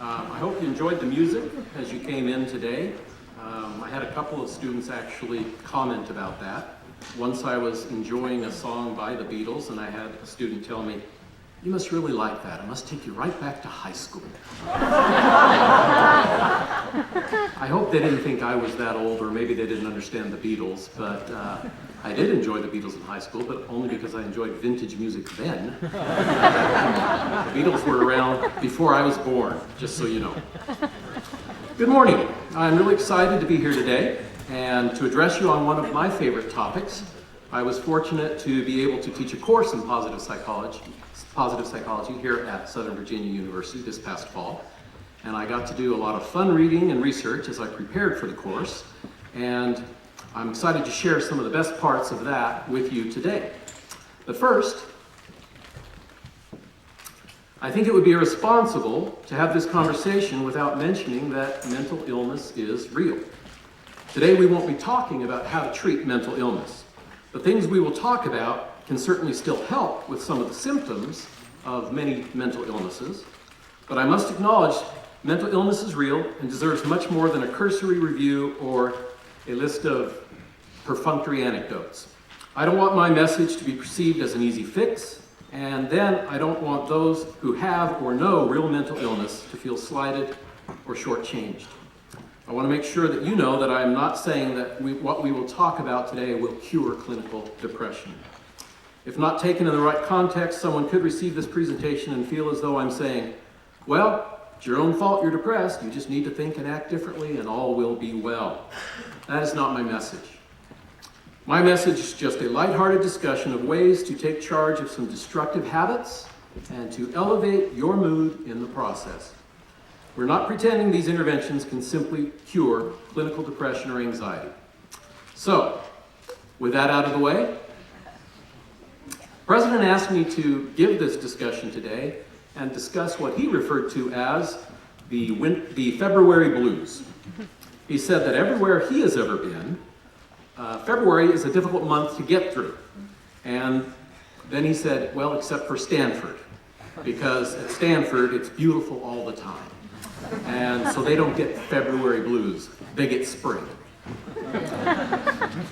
I hope you enjoyed the music as you came in today. I had a couple of students actually comment about that. Once I was enjoying a song by the Beatles and I had a student tell me, "You must really like that. It must take you right back to high school." I hope they didn't think I was that old, or maybe they didn't understand the Beatles, but I did enjoy the Beatles in high school, but only because I enjoyed vintage music then. The Beatles were around before I was born, just so you know. Good morning. I'm really excited to be here today and to address you on one of my favorite topics. I was fortunate to be able to teach a course in positive psychology here at Southern Virginia University this past fall. And I got to do a lot of fun reading and research as I prepared for the course. And I'm excited to share some of the best parts of that with you today. But first, I think it would be irresponsible to have this conversation without mentioning that mental illness is real. Today we won't be talking about how to treat mental illness. The things we will talk about can certainly still help with some of the symptoms of many mental illnesses, but I must acknowledge mental illness is real and deserves much more than a cursory review or a list of perfunctory anecdotes. I don't want my message to be perceived as an easy fix, and then I don't want those who have or know real mental illness to feel slighted or shortchanged. I want to make sure that you know that I am not saying that what we will talk about today will cure clinical depression. If not taken in the right context, someone could receive this presentation and feel as though I'm saying, well, it's your own fault you're depressed, you just need to think and act differently and all will be well. That is not my message. My message is just a lighthearted discussion of ways to take charge of some destructive habits and to elevate your mood in the process. We're not pretending these interventions can simply cure clinical depression or anxiety. So, with that out of the way, the President asked me to give this discussion today and discuss what he referred to as the February blues. He said that everywhere he has ever been, February is a difficult month to get through. And then he said, well, except for Stanford, because at Stanford it's beautiful all the time. And so they don't get February blues, they get spring.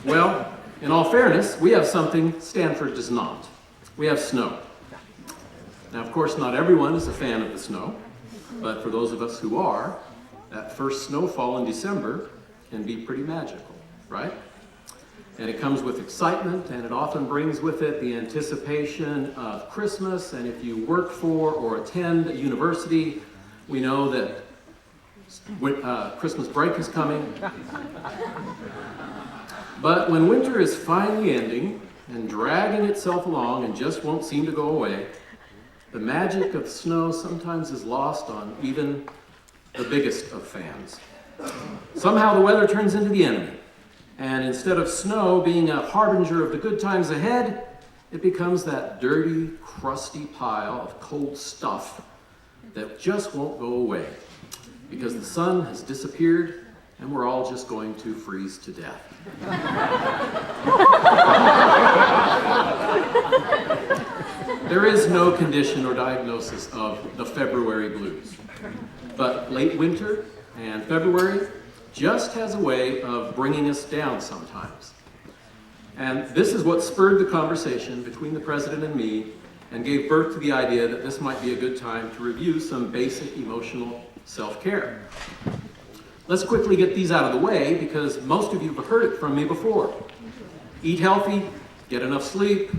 Well, in all fairness, we have something Stanford does not. We have snow. Now, of course, not everyone is a fan of the snow, but for those of us who are, that first snowfall in December can be pretty magical, right? And it comes with excitement, and it often brings with it the anticipation of Christmas. And if you work for or attend a university, we know that Christmas break is coming. But when winter is finally ending and dragging itself along and just won't seem to go away, the magic of snow sometimes is lost on even the biggest of fans. Somehow the weather turns into the enemy. And instead of snow being a harbinger of the good times ahead, it becomes that dirty, crusty pile of cold stuff that just won't go away because the sun has disappeared and we're all just going to freeze to death. There is no condition or diagnosis of the February blues, but late winter and February just has a way of bringing us down sometimes. And this is what spurred the conversation between the President and me and gave birth to the idea that this might be a good time to review some basic emotional self-care. Let's quickly get these out of the way because most of you have heard it from me before. Eat healthy, get enough sleep,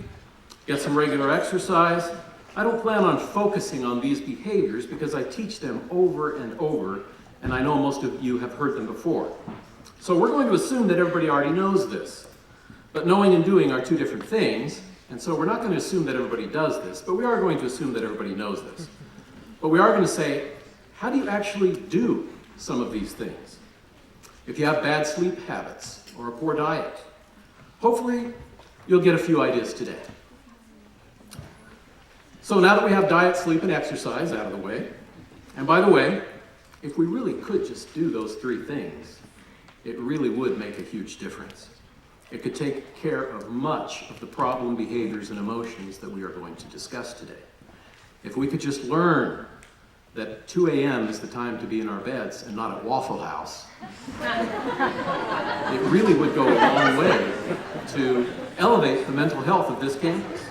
get some regular exercise. I don't plan on focusing on these behaviors because I teach them over and over, and I know most of you have heard them before. So we're going to assume that everybody already knows this. But knowing and doing are two different things, and so we're not going to assume that everybody does this, but we are going to assume that everybody knows this. But we are going to say, how do you actually do some of these things? If you have bad sleep habits or a poor diet, hopefully you'll get a few ideas today. So now that we have diet, sleep, and exercise out of the way, and by the way, if we really could just do those three things, it really would make a huge difference. It could take care of much of the problem behaviors and emotions that we are going to discuss today. If we could just learn that 2 a.m. is the time to be in our beds and not at Waffle House, it really would go a long way to elevate the mental health of this campus.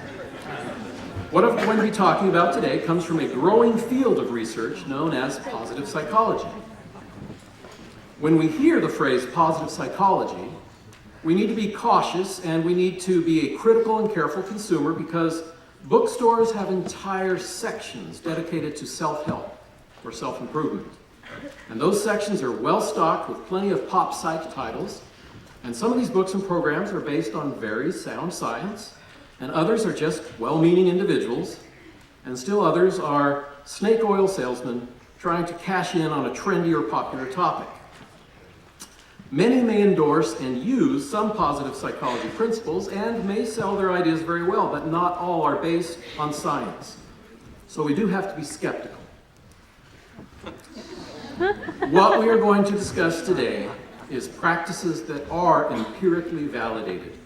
What I'm going to be talking about today comes from a growing field of research known as positive psychology. When we hear the phrase positive psychology, we need to be cautious and we need to be a critical and careful consumer, because bookstores have entire sections dedicated to self-help or self-improvement. And those sections are well stocked with plenty of pop psych titles. And some of these books and programs are based on very sound science, and others are just well-meaning individuals, and still others are snake oil salesmen trying to cash in on a trendy or popular topic. Many may endorse and use some positive psychology principles and may sell their ideas very well, but not all are based on science. So we do have to be skeptical. What we are going to discuss today is practices that are empirically validated.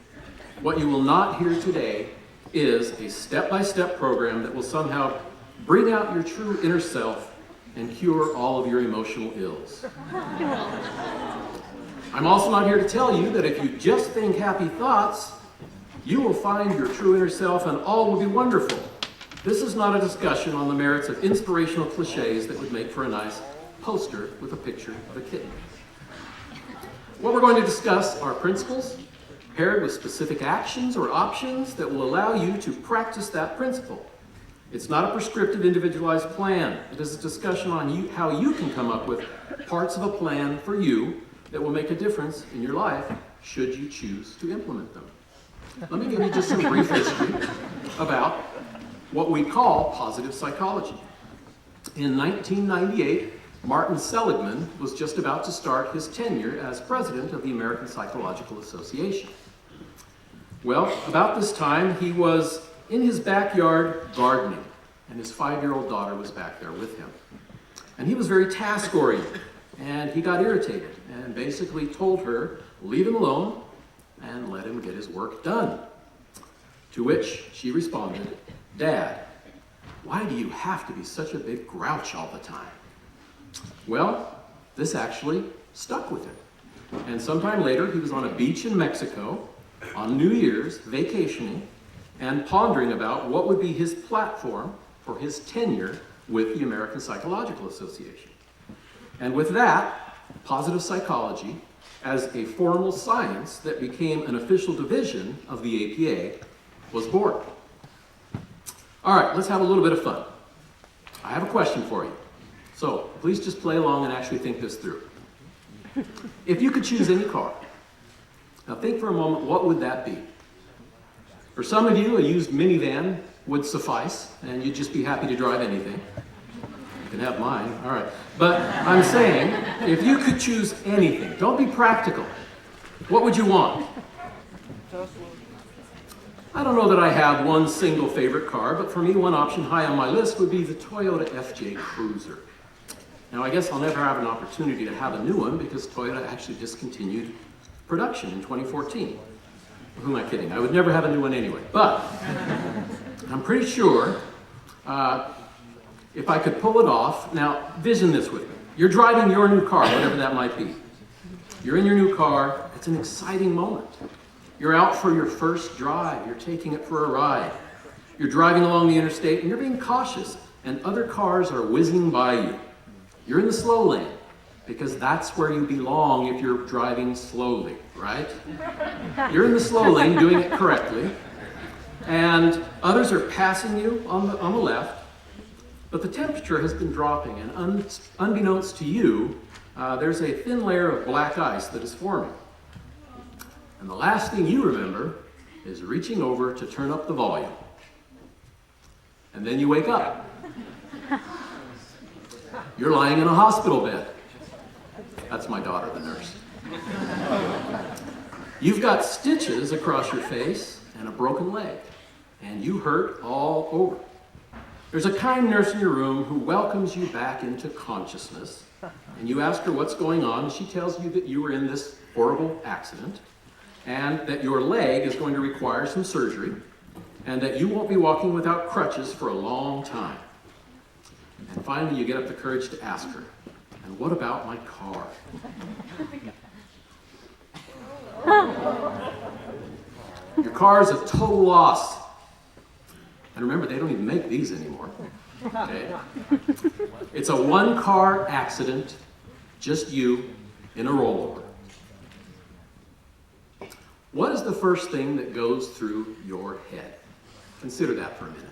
What you will not hear today is a step-by-step program that will somehow bring out your true inner self and cure all of your emotional ills. I'm also not here to tell you that if you just think happy thoughts, you will find your true inner self and all will be wonderful. This is not a discussion on the merits of inspirational cliches that would make for a nice poster with a picture of a kitten. What we're going to discuss are principles paired with specific actions or options that will allow you to practice that principle. It's not a prescriptive, individualized plan. It is a discussion on how you can come up with parts of a plan for you that will make a difference in your life should you choose to implement them. Let me give you just some brief history about what we call positive psychology. In 1998, Martin Seligman was just about to start his tenure as president of the American Psychological Association. Well, about this time, he was in his backyard gardening, and his 5-year-old daughter was back there with him. And he was very task-oriented, and he got irritated and basically told her, leave him alone and let him get his work done. To which she responded, Dad, why do you have to be such a big grouch all the time? Well, this actually stuck with him. And sometime later, he was on a beach in Mexico on New Year's, vacationing, and pondering about what would be his platform for his tenure with the American Psychological Association. And with that, positive psychology, as a formal science that became an official division of the APA, was born. All right, let's have a little bit of fun. I have a question for you. So please just play along and actually think this through. If you could choose any car, now think for a moment, what would that be? For some of you, a used minivan would suffice, and you'd just be happy to drive anything. You can have mine, all right. But I'm saying, if you could choose anything, don't be practical. What would you want? I don't know that I have one single favorite car, but for me, one option high on my list would be the Toyota FJ Cruiser. Now, I guess I'll never have an opportunity to have a new one because Toyota actually discontinued production in 2014. Who am I kidding? I would never have a new one anyway. But I'm pretty sure if I could pull it off, now vision this with me. You're driving your new car, whatever that might be. You're in your new car. It's an exciting moment. You're out for your first drive. You're taking it for a ride. You're driving along the interstate and you're being cautious, and other cars are whizzing by you. You're in the slow lane because that's where you belong if you're driving slowly, right? You're in the slow lane doing it correctly, and others are passing you on the left, but the temperature has been dropping, and unbeknownst to you, there's a thin layer of black ice that is forming. And the last thing you remember is reaching over to turn up the volume. And then you wake up. You're lying in a hospital bed. That's my daughter, the nurse. You've got stitches across your face and a broken leg, and you hurt all over. There's a kind nurse in your room who welcomes you back into consciousness, and you ask her what's going on, and she tells you that you were in this horrible accident, and that your leg is going to require some surgery, and that you won't be walking without crutches for a long time. And finally, you get up the courage to ask her, and what about my car? Your car is a total loss. And remember, they don't even make these anymore. Okay? It's a one-car accident, just you in a rollover. What is the first thing that goes through your head? Consider that for a minute.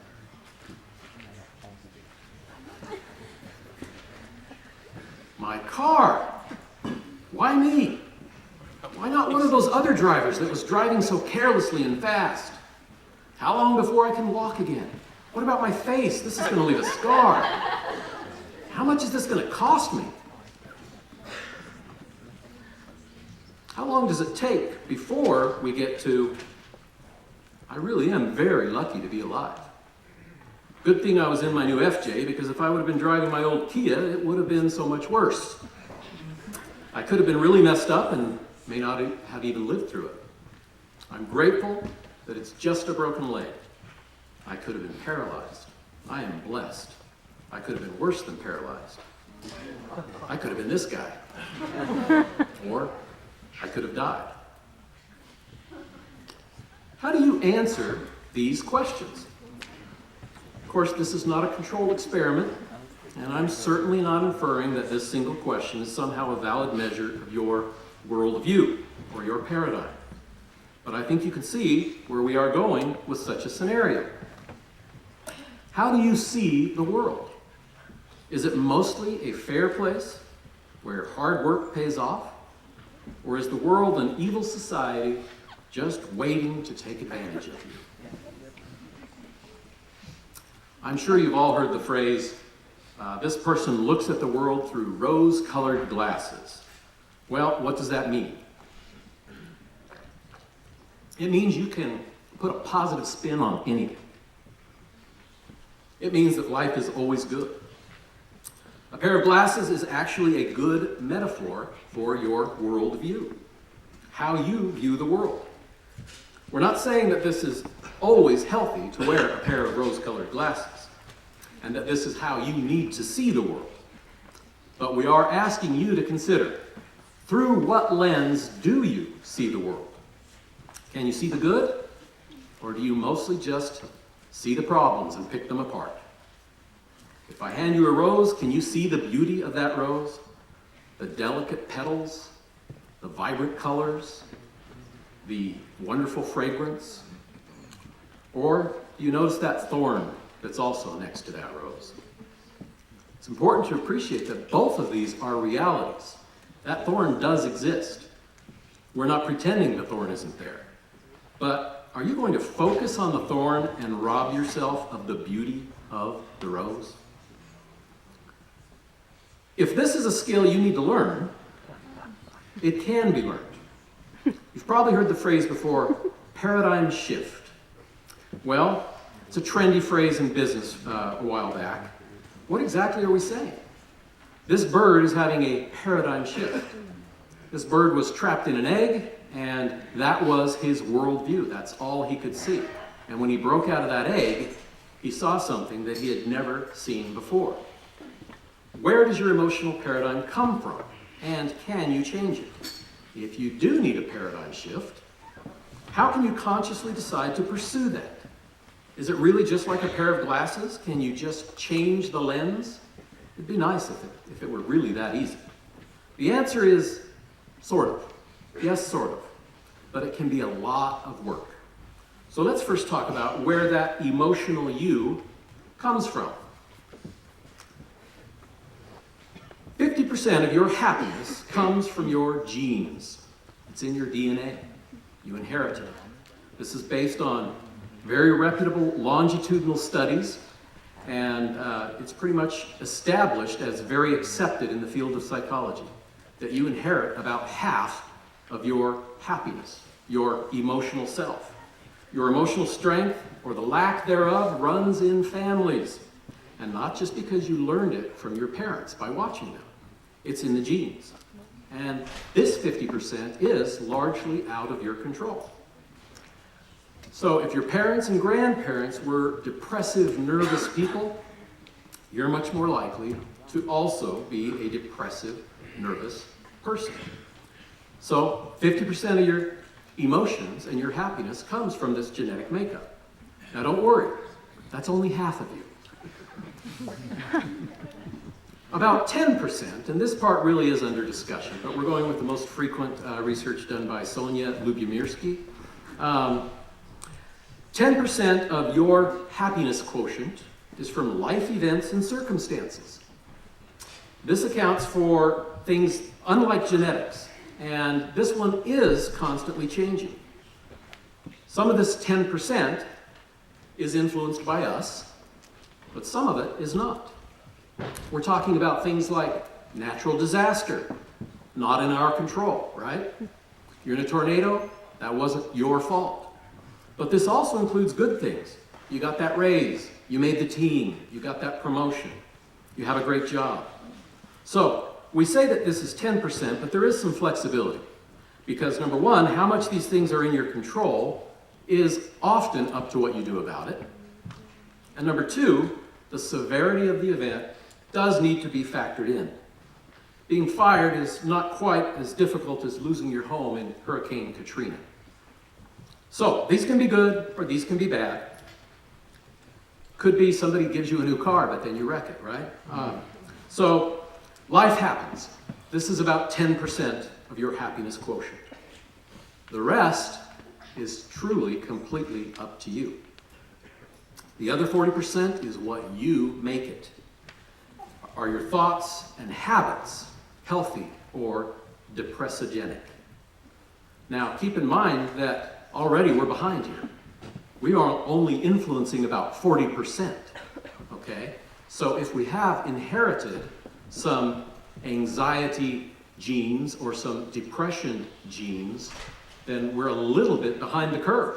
My car. Why me? Why not one of those other drivers that was driving so carelessly and fast? How long before I can walk again? What about my face? This is going to leave a scar. How much is this going to cost me? How long does it take before we get to, I really am very lucky to be alive? Good thing I was in my new FJ, because if I would have been driving my old Kia, it would have been so much worse. I could have been really messed up and may not have even lived through it. I'm grateful that it's just a broken leg. I could have been paralyzed. I am blessed. I could have been worse than paralyzed. I could have been this guy. Or I could have died. How do you answer these questions? Of course, this is not a controlled experiment, and I'm certainly not inferring that this single question is somehow a valid measure of your worldview or your paradigm. But I think you can see where we are going with such a scenario. How do you see the world? Is it mostly a fair place where hard work pays off? Or is the world an evil society just waiting to take advantage of you? I'm sure you've all heard the phrase, this person looks at the world through rose-colored glasses. Well, what does that mean? It means you can put a positive spin on anything. It means that life is always good. A pair of glasses is actually a good metaphor for your worldview, how you view the world. We're not saying that this is always healthy to wear a pair of rose-colored glasses, and that this is how you need to see the world. But we are asking you to consider, through what lens do you see the world? Can you see the good, or do you mostly just see the problems and pick them apart? If I hand you a rose, can you see the beauty of that rose? The delicate petals, the vibrant colors, the wonderful fragrance? Or do you notice that thorn that's also next to that rose? It's important to appreciate that both of these are realities. That thorn does exist. We're not pretending the thorn isn't there. But are you going to focus on the thorn and rob yourself of the beauty of the rose? If this is a skill you need to learn, it can be learned. You've probably heard the phrase before, paradigm shift. Well, it's a trendy phrase in business a while back. What exactly are we saying? This bird is having a paradigm shift. This bird was trapped in an egg, and that was his worldview. That's all he could see. And when he broke out of that egg, he saw something that he had never seen before. Where does your emotional paradigm come from? And can you change it? If you do need a paradigm shift, how can you consciously decide to pursue that? Is it really just like a pair of glasses? Can you just change the lens? It'd be nice if it were really that easy. The answer is sort of. Yes, sort of. But it can be a lot of work. So let's first talk about where that emotional you comes from. 50% of your happiness comes from your genes. It's in your DNA. You inherit it. This is based on very reputable longitudinal studies, and it's pretty much established as very accepted in the field of psychology that you inherit about half of your happiness, your emotional self. Your emotional strength, or the lack thereof, runs in families, and not just because you learned it from your parents by watching them. It's in the genes. And this 50% is largely out of your control. So if your parents and grandparents were depressive, nervous people, you're much more likely to also be a depressive, nervous person. So 50% of your emotions and your happiness comes from this genetic makeup. Now don't worry, that's only half of you. About 10%, and this part really is under discussion, but we're going with the most frequent research done by Sonia Lubomirsky. 10% of your happiness quotient is from life events and circumstances. This accounts for things unlike genetics, and this one is constantly changing. Some of this 10% is influenced by us, but some of it is not. We're talking about things like natural disaster, not in our control, right? You're in a tornado, that wasn't your fault. But this also includes good things. You got that raise, you made the team, you got that promotion, you have a great job. So we say that this is 10%, but there is some flexibility. Because number one, how much these things are in your control is often up to what you do about it. And number two, the severity of the event does need to be factored in. Being fired is not quite as difficult as losing your home in Hurricane Katrina. So these can be good or these can be bad. Could be somebody gives you a new car, but then you wreck it, right? So life happens. This is about 10% of your happiness quotient. The rest is truly completely up to you. The other 40% is what you make it. Are your thoughts and habits healthy or depressogenic? Now, keep in mind that already we're behind here. We are only influencing about 40%, okay? So if we have inherited some anxiety genes or some depression genes, then we're a little bit behind the curve,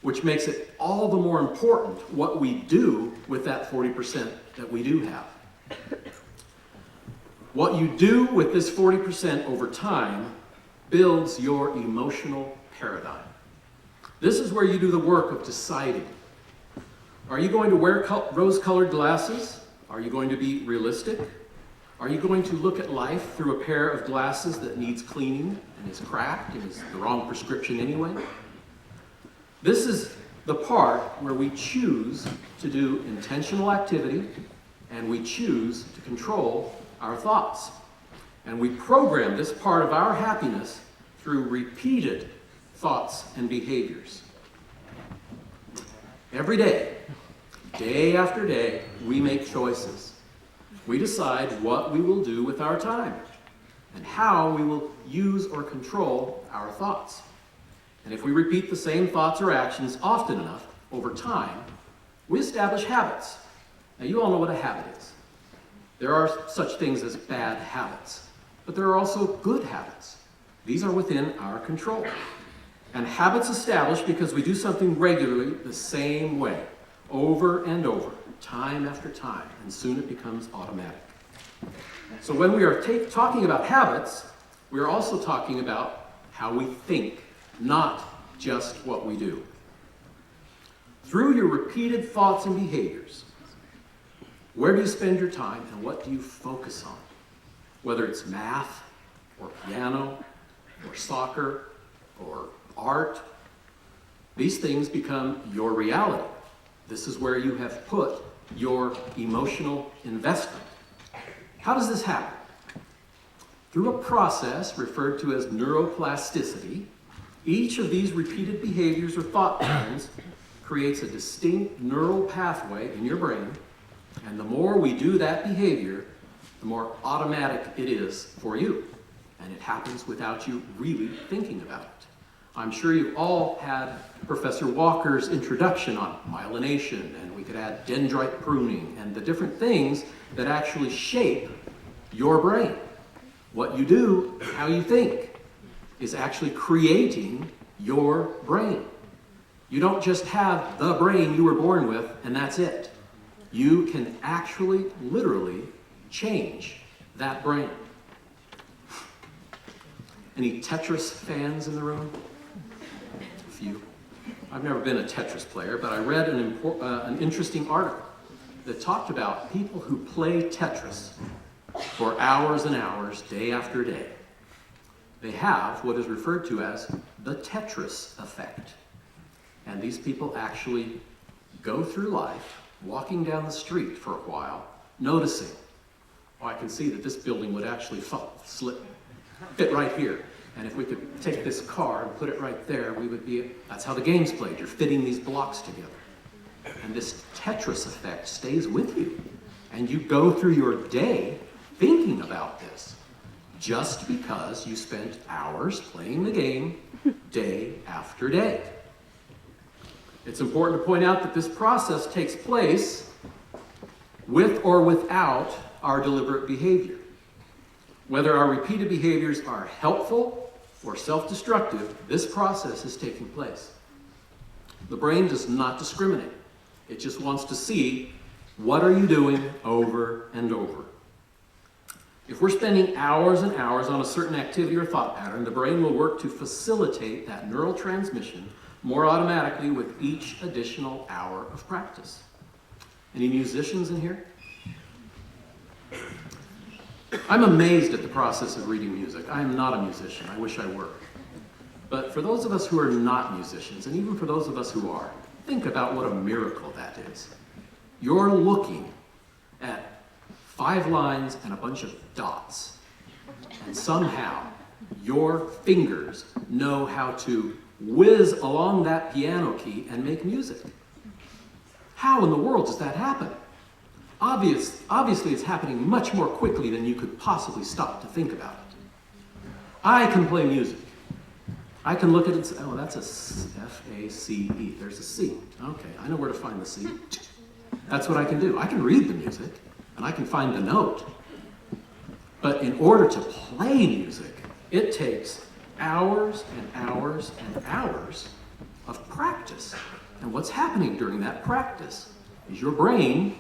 which makes it all the more important what we do with that 40% that we do have. What you do with this 40% over time builds your emotional paradigm. This is where you do the work of deciding. Are you going to wear rose-colored glasses? Are you going to be realistic? Are you going to look at life through a pair of glasses that needs cleaning and is cracked and is the wrong prescription anyway? This is the part where we choose to do intentional activity and we choose to control our thoughts. And we program this part of our happiness through repeated thoughts and behaviors. Every day, day after day, we make choices. We decide what we will do with our time and how we will use or control our thoughts. And if we repeat the same thoughts or actions often enough over time, we establish habits. Now, you all know what a habit is. There are such things as bad habits, but there are also good habits. These are within our control. And habits established because we do something regularly the same way, over and over, time after time, and soon it becomes automatic. So when we are talking about habits, we are also talking about how we think, not just what we do. Through your repeated thoughts and behaviors, where do you spend your time and what do you focus on? Whether it's math, or piano, or soccer, or art, these things become your reality. This is where you have put your emotional investment. How does this happen? Through a process referred to as neuroplasticity, each of these repeated behaviors or thought patterns creates a distinct neural pathway in your brain, and the more we do that behavior, the more automatic it is for you. And it happens without you really thinking about it. I'm sure you've all had Professor Walker's introduction on myelination, and we could add dendrite pruning, and the different things that actually shape your brain. What you do, how you think, is actually creating your brain. You don't just have the brain you were born with, and that's it. You can actually, literally, change that brain. Any Tetris fans in the room? A few. I've never been a Tetris player, but I read an interesting article. that talked about people who play Tetris for hours and hours, day after day. They have what is referred to as the Tetris effect. And these people actually go through life, walking down the street for a while, noticing, oh, I can see that this building would actually fit right here. And if we could take this car and put it right there, that's how the game's played. You're fitting these blocks together. And this Tetris effect stays with you. And you go through your day thinking about this, just because you spent hours playing the game day after day. It's important to point out that this process takes place with or without our deliberate behavior. Whether our repeated behaviors are helpful or self-destructive, this process is taking place. The brain does not discriminate. It just wants to see, what are you doing over and over? If we're spending hours and hours on a certain activity or thought pattern, the brain will work to facilitate that neural transmission more automatically with each additional hour of practice. Any musicians in here? I'm amazed at the process of reading music. I am not a musician. I wish I were. But for those of us who are not musicians, and even for those of us who are, think about what a miracle that is. You're looking at 5 lines and a bunch of dots, and somehow your fingers know how to whiz along that piano key and make music. How in the world does that happen? Obviously, it's happening much more quickly than you could possibly stop to think about it. I can play music. I can look at it and say, oh, that's a F-A-C-E. There's a C. Okay, I know where to find the C. That's what I can do. I can read the music, and I can find the note. But in order to play music, it takes hours and hours and hours of practice. And what's happening during that practice is your brain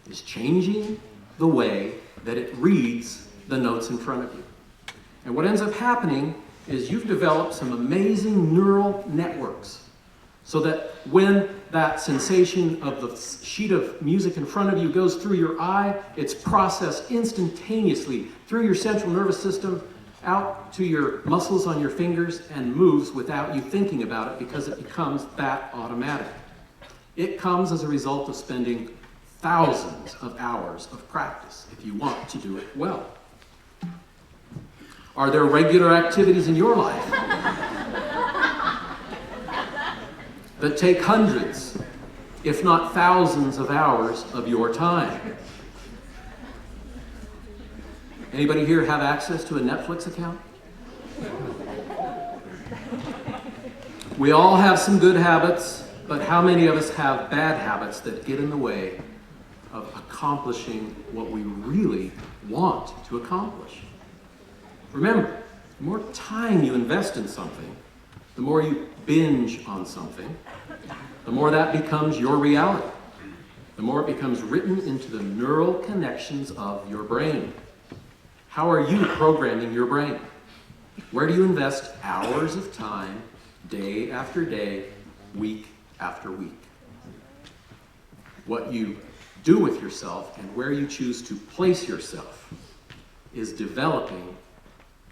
is changing the way that it reads the notes in front of you. And what ends up happening is you've developed some amazing neural networks so that when that sensation of the sheet of music in front of you goes through your eye, it's processed instantaneously through your central nervous system, out to your muscles on your fingers, and moves without you thinking about it because it becomes that automatic. It comes as a result of spending thousands of hours of practice if you want to do it well. Are there regular activities in your life that take hundreds, if not thousands of hours of your time? Anybody here have access to a Netflix account? We all have some good habits, but how many of us have bad habits that get in the way of accomplishing what we really want to accomplish? Remember, the more time you invest in something, the more you binge on something, the more that becomes your reality. The more it becomes written into the neural connections of your brain. How are you programming your brain? Where do you invest hours of time, day after day, week after week? What you do with yourself and where you choose to place yourself is developing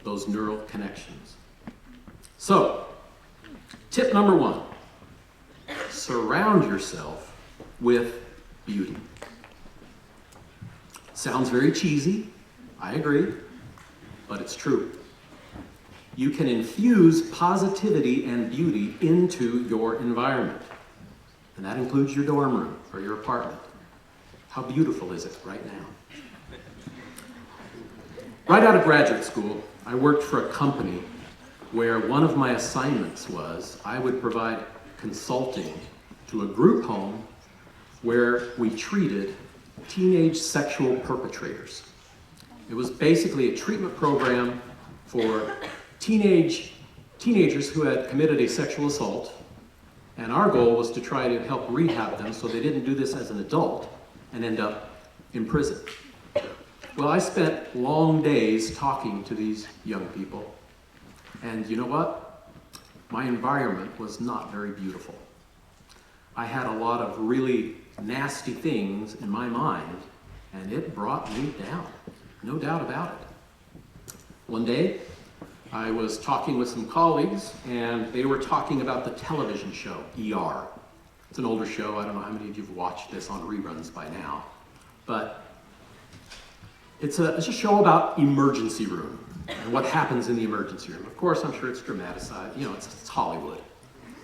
those neural connections. So, tip number 1, surround yourself with beauty. Sounds very cheesy, I agree, but it's true. You can infuse positivity and beauty into your environment, and that includes your dorm room or your apartment. How beautiful is it right now? Right out of graduate school, I worked for a company where one of my assignments was I would provide consulting to a group home where we treated teenage sexual perpetrators. It was basically a treatment program for teenagers who had committed a sexual assault, and our goal was to try to help rehab them so they didn't do this as an adult and end up in prison. Well, I spent long days talking to these young people, and you know what? My environment was not very beautiful. I had a lot of really nasty things in my mind, and it brought me down, no doubt about it. One day, I was talking with some colleagues, and they were talking about the television show, ER. It's an older show. I don't know how many of you have watched this on reruns by now, but it's a show about emergency room and what happens in the emergency room. Of course, I'm sure it's dramatized. You know, it's Hollywood.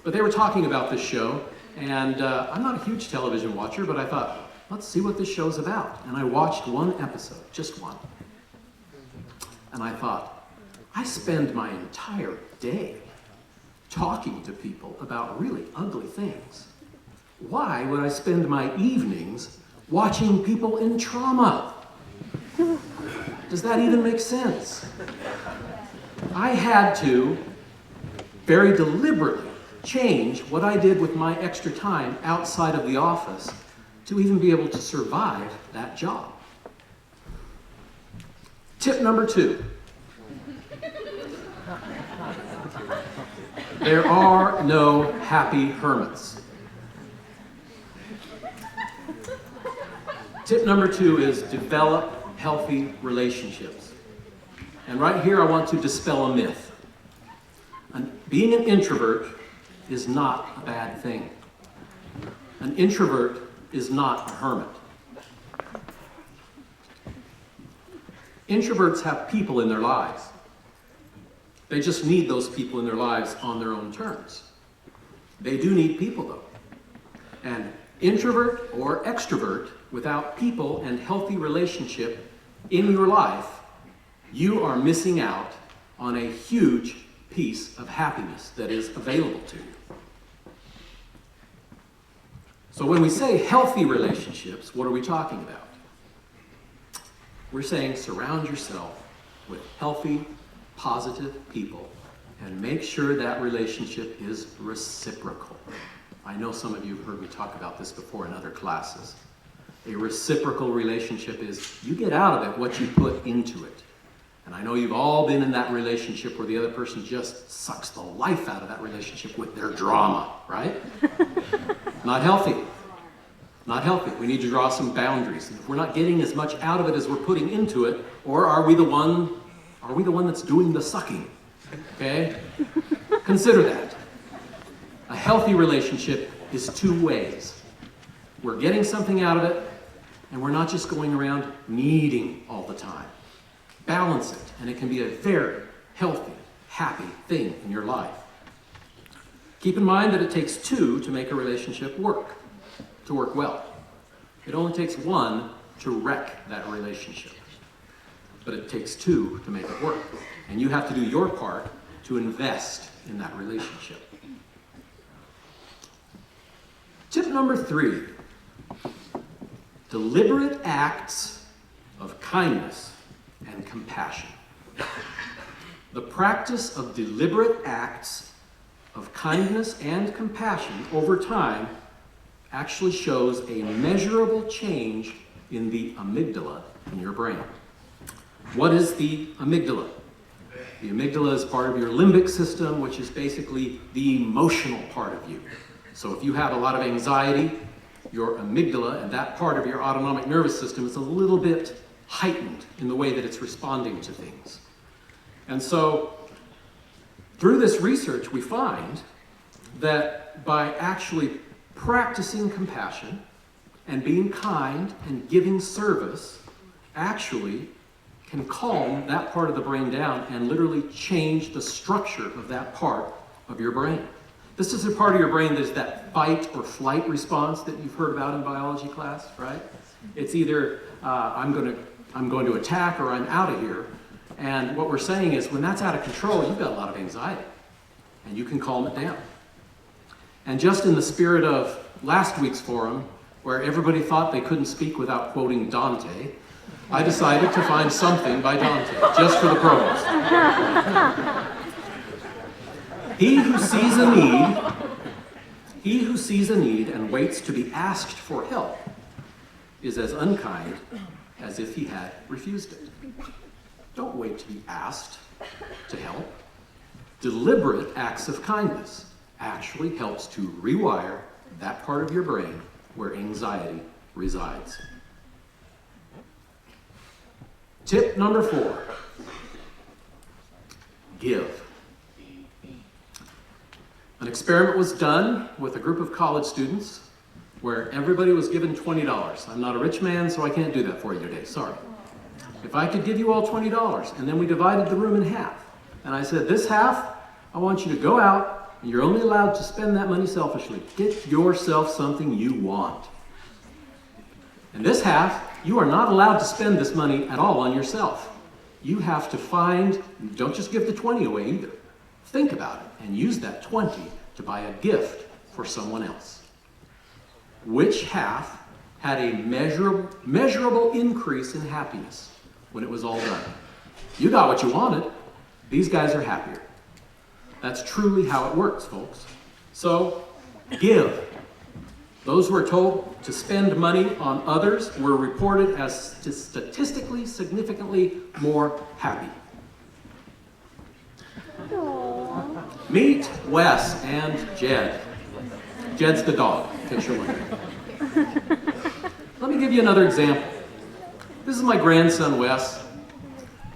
But they were talking about this show, and I'm not a huge television watcher, but I thought, let's see what this show's about. And I watched one episode, just one. And I thought, I spend my entire day talking to people about really ugly things. Why would I spend my evenings watching people in trauma? Does that even make sense? I had to very deliberately change what I did with my extra time outside of the office to even be able to survive that job. Tip number 2. There are no happy hermits. Tip number 2 is develop healthy relationships. And right here I want to dispel a myth. Being an introvert is not a bad thing. An introvert is not a hermit. Introverts have people in their lives. They just need those people in their lives on their own terms. They do need people though. And introvert or extrovert, without people and healthy relationship in your life, you are missing out on a huge piece of happiness that is available to you. So when we say healthy relationships, what are we talking about? We're saying surround yourself with healthy, positive people and make sure that relationship is reciprocal. I know some of you have heard me talk about this before in other classes. A reciprocal relationship is you get out of it what you put into it. And I know you've all been in that relationship where the other person just sucks the life out of that relationship with their drama, right? Not healthy. Not healthy. We need to draw some boundaries. And if we're not getting as much out of it as we're putting into it, or are we the one that's doing the sucking? Okay? Consider that. A healthy relationship is 2 ways. We're getting something out of it, and we're not just going around needing all the time. Balance it, and it can be a very healthy, happy thing in your life. Keep in mind that it takes 2 to make a relationship work, to work well. It only takes 1 to wreck that relationship. But it takes 2 to make it work. And you have to do your part to invest in that relationship. Tip number 3. Deliberate acts of kindness and compassion. The practice of deliberate acts of kindness and compassion over time actually shows a measurable change in the amygdala in your brain. What is the amygdala? The amygdala is part of your limbic system, which is basically the emotional part of you. So if you have a lot of anxiety, your amygdala and that part of your autonomic nervous system is a little bit heightened in the way that it's responding to things. And so through this research, we find that by actually practicing compassion and being kind and giving service actually can calm that part of the brain down and literally change the structure of that part of your brain. This is a part of your brain that is that fight or flight response that you've heard about in biology class, right? It's either I'm going to attack or I'm out of here. And what we're saying is when that's out of control, you've got a lot of anxiety and you can calm it down. And just in the spirit of last week's forum, where everybody thought they couldn't speak without quoting Dante, I decided to find something by Dante, just for the provost. He who sees a need and waits to be asked for help is as unkind as if he had refused it. Don't wait to be asked to help. Deliberate acts of kindness actually helps to rewire that part of your brain where anxiety resides. Tip number 4, give. An experiment was done with a group of college students where everybody was given $20. I'm not a rich man, so I can't do that for you today, sorry. If I could give you all $20, and then we divided the room in half, and I said, this half, I want you to go out, and you're only allowed to spend that money selfishly. Get yourself something you want. And this half, you are not allowed to spend this money at all on yourself. You have to find, don't just give the 20 away either. Think about it and use that 20 to buy a gift for someone else. Which half had a measurable increase in happiness when it was all done? You got what you wanted. These guys are happier. That's truly how it works, folks. So, give. Those who are told to spend money on others were reported as statistically significantly more happy. Aww. Meet Wes and Jed. Jed's the dog, in case you're wondering. Let me give you another example. This is my grandson, Wes.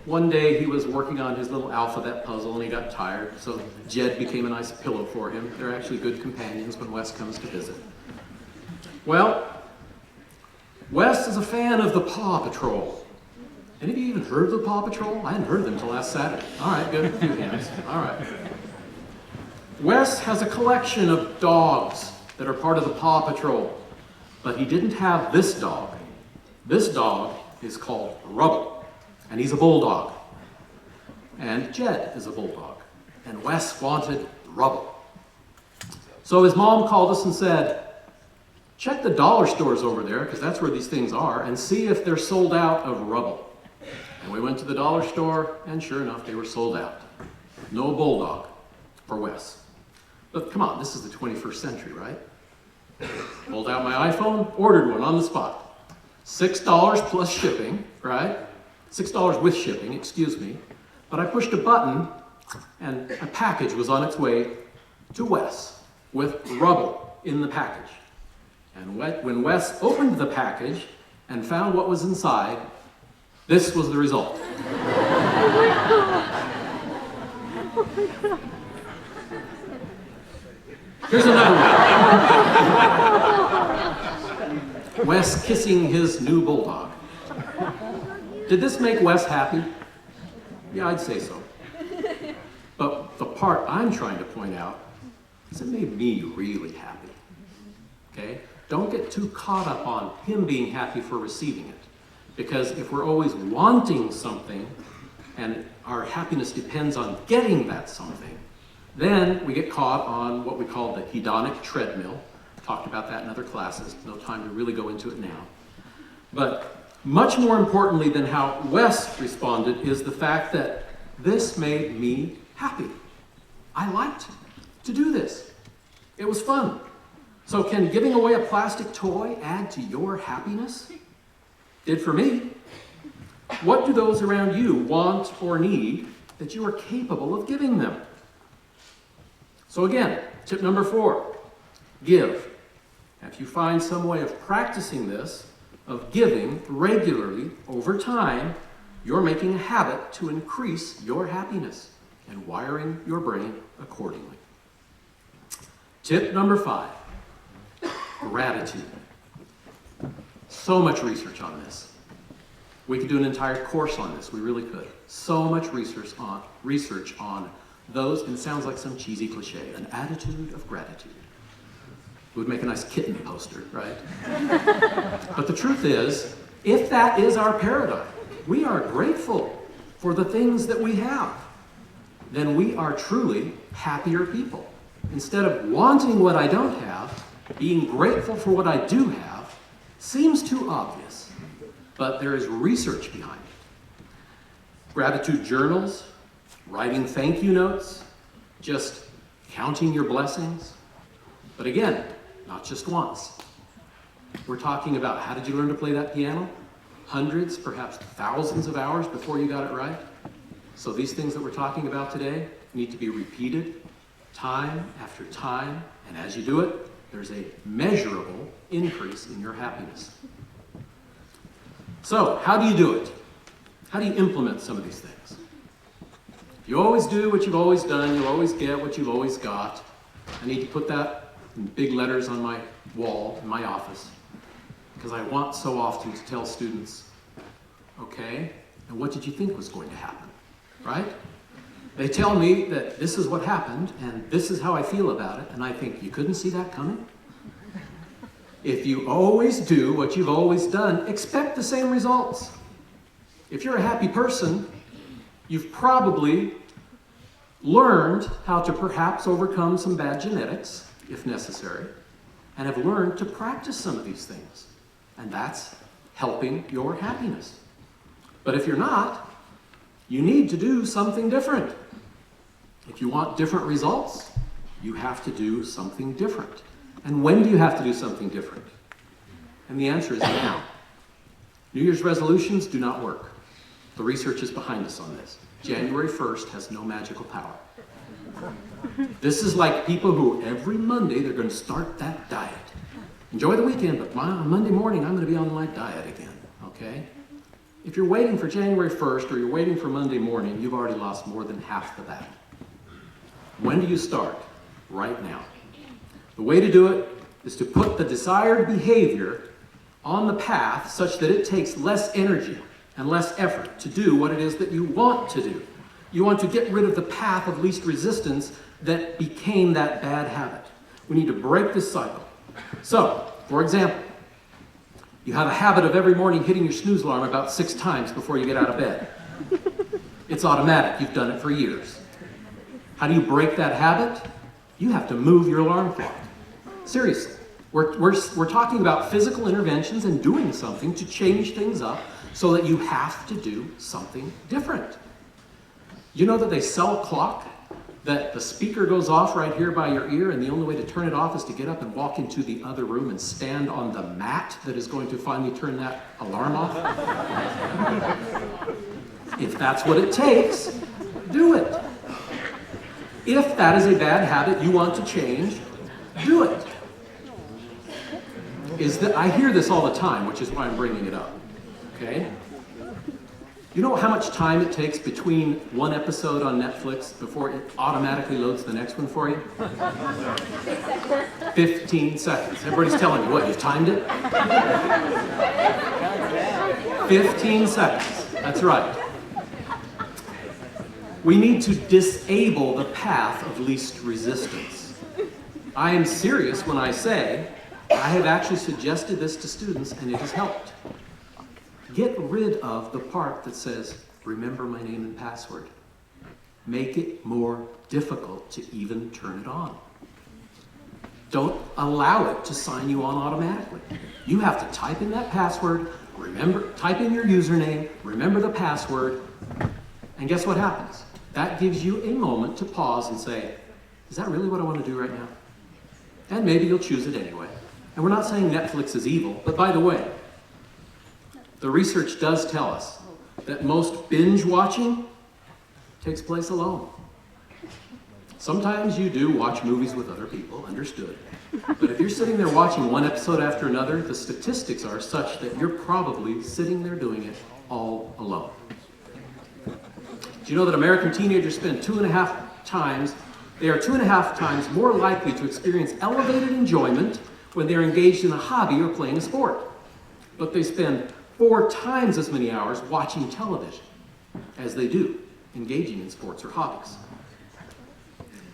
One day he was working on his little alphabet puzzle and he got tired, so Jed became a nice pillow for him. They're actually good companions when Wes comes to visit. Well, Wes is a fan of the Paw Patrol. Any of you even heard of the Paw Patrol? I hadn't heard of them until last Saturday. All right, good, a few hands. All right. Wes has a collection of dogs that are part of the Paw Patrol, but he didn't have this dog. This dog is called Rubble, and he's a bulldog. And Jed is a bulldog, and Wes wanted Rubble. So his mom called us and said, check the dollar stores over there, because that's where these things are, and see if they're sold out of Rubble. And we went to the dollar store, and sure enough, they were sold out. No bulldog for Wes. But come on, this is the 21st century, right? Pulled out my iPhone, ordered one on the spot. $6 plus shipping, right? $6 with shipping, excuse me. But I pushed a button, and a package was on its way to Wes with Rubble in the package. And when Wes opened the package and found what was inside, this was the result. Here's another one. Wes kissing his new bulldog. Did this make Wes happy? Yeah, I'd say so. But the part I'm trying to point out is it made me really happy. Okay? Don't get too caught up on him being happy for receiving it. Because if we're always wanting something and our happiness depends on getting that something, then we get caught on what we call the hedonic treadmill. Talked about that in other classes. No time to really go into it now. But much more importantly than how Wes responded is the fact that this made me happy. I liked to do this. It was fun. So can giving away a plastic toy add to your happiness? Did for me. What do those around you want or need that you are capable of giving them? So again, tip number 4, give. If you find some way of practicing this, of giving regularly over time, you're making a habit to increase your happiness and wiring your brain accordingly. Tip number 5, gratitude. So much research on this. We could do an entire course on this, we really could. So much research on those, and it sounds like some cheesy cliche, an attitude of gratitude. It would make a nice kitten poster, right? But the truth is, if that is our paradigm, we are grateful for the things that we have, then we are truly happier people. Instead of wanting what I don't have, being grateful for what I do have seems too obvious, but there is research behind it. Gratitude journals, writing thank you notes, just counting your blessings. But again, not just once. We're talking about how did you learn to play that piano? Hundreds, perhaps thousands of hours before you got it right. So these things that we're talking about today need to be repeated time after time, and as you do it, there's a measurable increase in your happiness. So, how do you do it? How do you implement some of these things? If you always do what you've always done, you'll always get what you've always got. I need to put that in big letters on my wall in my office, because I want so often to tell students, okay, and what did you think was going to happen, right? They tell me that this is what happened, and this is how I feel about it, and I think, you couldn't see that coming? If you always do what you've always done, expect the same results. If you're a happy person, you've probably learned how to perhaps overcome some bad genetics, if necessary, and have learned to practice some of these things. And that's helping your happiness. But if you're not, you need to do something different. If you want different results, you have to do something different. And when do you have to do something different? And the answer is now. New Year's resolutions do not work. The research is behind us on this. January 1st has no magical power. This is like people who every Monday they're going to start that diet. Enjoy the weekend, but on Monday morning I'm going to be on my diet again, okay? If you're waiting for January 1st or you're waiting for Monday morning, you've already lost more than half the battle. When do you start? Right now. The way to do it is to put the desired behavior on the path such that it takes less energy and less effort to do what it is that you want to do. You want to get rid of the path of least resistance that became that bad habit. We need to break this cycle. So, for example, you have a habit of every morning hitting your snooze alarm about 6 times before you get out of bed. It's automatic. You've done it for years. How do you break that habit? You have to move your alarm clock. Seriously. We're talking about physical interventions and doing something to change things up so that you have to do something different. You know that they sell a clock that the speaker goes off right here by your ear, and the only way to turn it off is to get up and walk into the other room and stand on the mat that is going to finally turn that alarm off? If that's what it takes, do it. If that is a bad habit you want to change, do it. I hear this all the time, which is why I'm bringing it up, okay? You know how much time it takes between one episode on Netflix before it automatically loads the next one for you? 15 seconds. Everybody's telling you, what, you've timed it? 15 seconds. That's right. We need to disable the path of least resistance. I am serious when I say I have actually suggested this to students and it has helped. Get rid of the part that says, remember my name and password. Make it more difficult to even turn it on. Don't allow it to sign you on automatically. You have to type in that password, type in your username, remember the password, and guess what happens? That gives you a moment to pause and say, is that really what I want to do right now? And maybe you'll choose it anyway. And we're not saying Netflix is evil, but by the way, the research does tell us that most binge watching takes place alone. Sometimes you do watch movies with other people, understood. But if you're sitting there watching one episode after another, the statistics are such that you're probably sitting there doing it all alone. Do you know that American teenagers spend 2.5 times, they are 2.5 times more likely to experience elevated enjoyment when they're engaged in a hobby or playing a sport. But they spend 4 times as many hours watching television as they do engaging in sports or hobbies.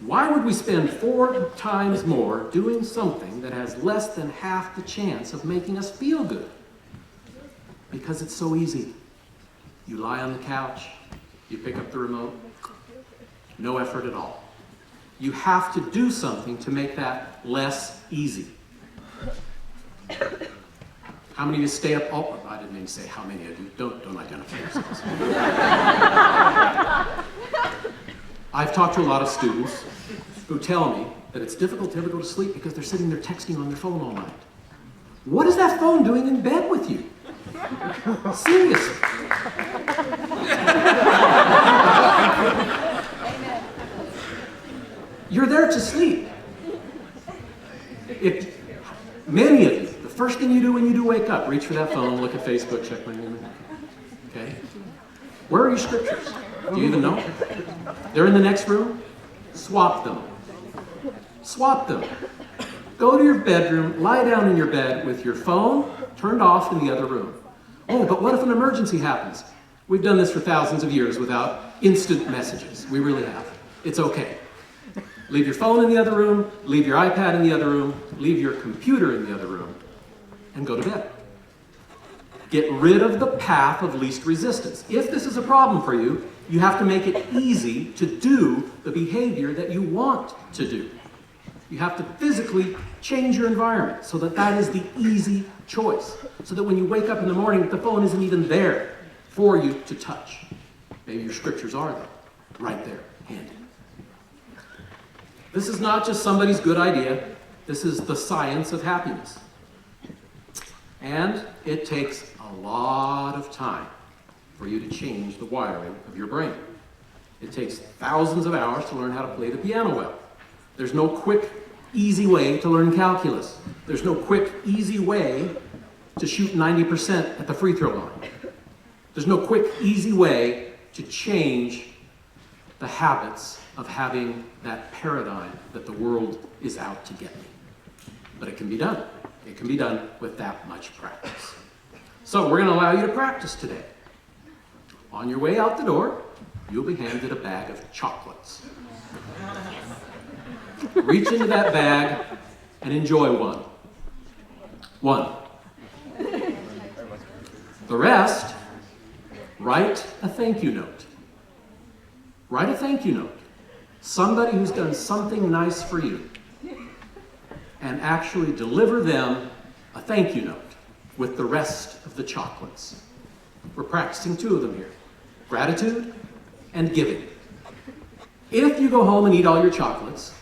Why would we spend 4 times more doing something that has less than half the chance of making us feel good? Because it's so easy. You lie on the couch, you pick up the remote, no effort at all. You have to do something to make that less easy. How many of you stay up? Oh, I didn't mean to say how many of you. Don't identify yourselves. I've talked to a lot of students who tell me that it's difficult to ever go to sleep because they're sitting there texting on their phone all night. What is that phone doing in bed with you? Seriously. You're there to sleep. First thing you do when you do wake up, reach for that phone, look at Facebook, check my email. Okay? Where are your scriptures? Do you even know? They're in the next room? Swap them. Swap them. Go to your bedroom, lie down in your bed with your phone turned off in the other room. Oh, but what if an emergency happens? We've done this for thousands of years without instant messages. We really have. It's okay. Leave your phone in the other room, leave your iPad in the other room, leave your computer in the other room, and go to bed. Get rid of the path of least resistance. If this is a problem for you, you have to make it easy to do the behavior that you want to do. You have to physically change your environment so that that is the easy choice. So that when you wake up in the morning, the phone isn't even there for you to touch. Maybe your scriptures are there, right there, handy. This is not just somebody's good idea. This is the science of happiness. And it takes a lot of time for you to change the wiring of your brain. It takes thousands of hours to learn how to play the piano well. There's no quick, easy way to learn calculus. There's no quick, easy way to shoot 90% at the free throw line. There's no quick, easy way to change the habits of having that paradigm that the world is out to get me. But it can be done. It can be done with that much practice. So we're going to allow you to practice today. On your way out the door, you'll be handed a bag of chocolates. Reach into that bag and enjoy one. One. The rest, write a thank you note. Write a thank you note. Somebody who's done something nice for you. And actually deliver them a thank you note with the rest of the chocolates. We're practicing two of them here. Gratitude and giving. If you go home and eat all your chocolates,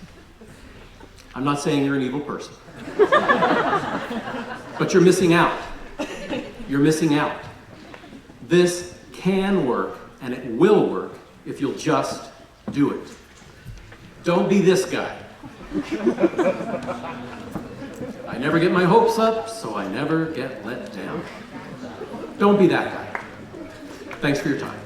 I'm not saying you're an evil person, but you're missing out. You're missing out. This can work, and it will work if you'll just do it. Don't be this guy. I never get my hopes up, so I never get let down. Don't be that guy. Thanks for your time.